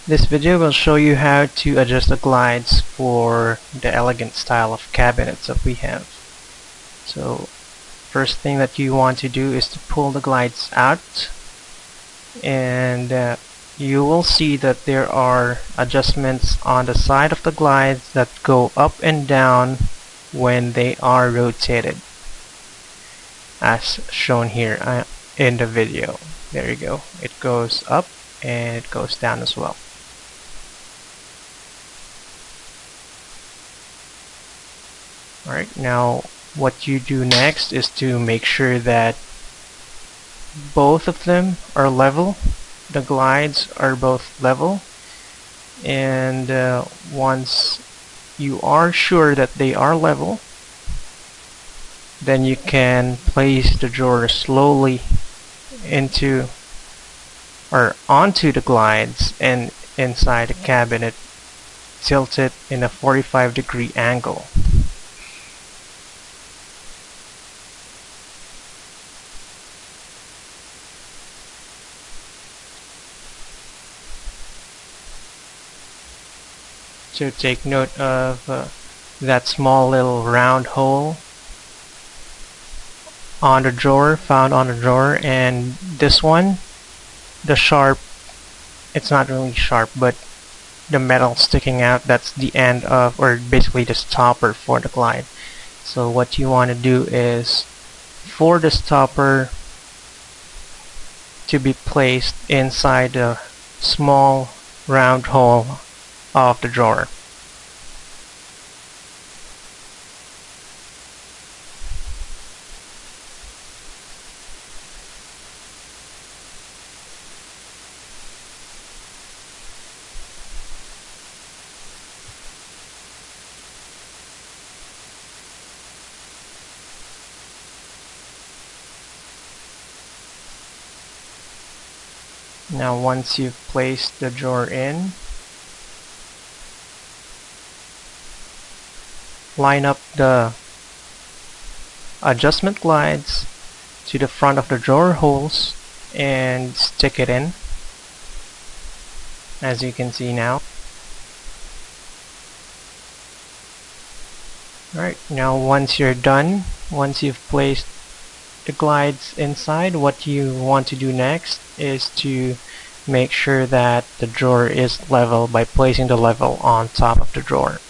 This video will show you how to adjust the glides for the elegant style of cabinets that we have. So first thing that you want to do is to pull the glides out, and you will see that there are adjustments on the side of the glides that go up and down when they are rotated, as shown here in the video. There you go. It goes up and it goes down as well. Alright, now what you do next is to make sure that both of them are level. The glides are both level, and once you are sure that they are level, then you can place the drawer slowly into or onto the glides and inside the cabinet, tilt it in a 45-degree angle. So take note of that small little round hole on the drawer, found on the drawer, and this one, the sharp, it's not really sharp, but the metal sticking out, that's the end of, or basically the stopper for the glide. So what you want to do is for the stopper to be placed inside the small round hole of the drawer. Now once you've placed the drawer in, line up the adjustment glides to the front of the drawer holes and stick it in, as you can see now. Alright, now once you're done, once you've placed the glides inside, what you want to do next is to make sure that the drawer is level by placing the level on top of the drawer.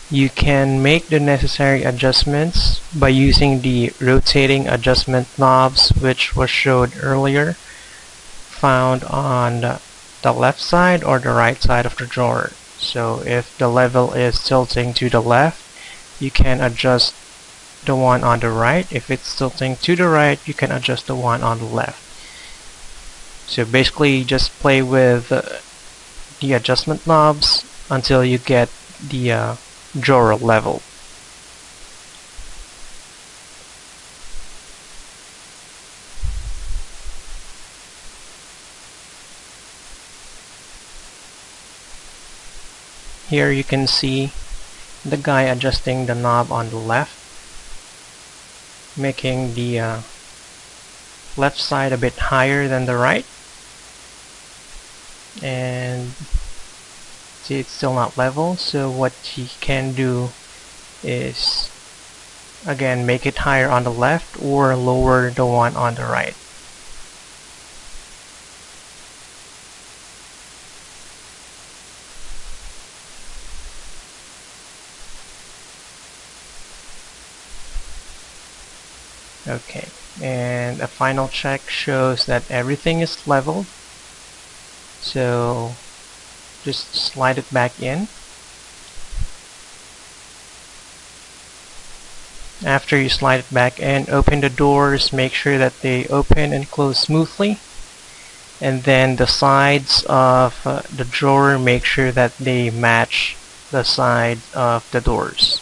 You can make the necessary adjustments by using the rotating adjustment knobs, which was showed earlier, found on the left side or the right side of the drawer. So if the level is tilting to the left, you can adjust the one on the right. If it's tilting to the right, you can adjust the one on the left. So basically just play with the adjustment knobs until you get the drawer level. Here you can see the guy adjusting the knob on the left, making the left side a bit higher than the right, and see, it's still not level. So what he can do is again make it higher on the left or lower the one on the right. Okay, and a final check shows that everything is leveled. So just slide it back in. After you slide it back in, open the doors, make sure that they open and close smoothly. And then the sides of the drawer, make sure that they match the side of the doors.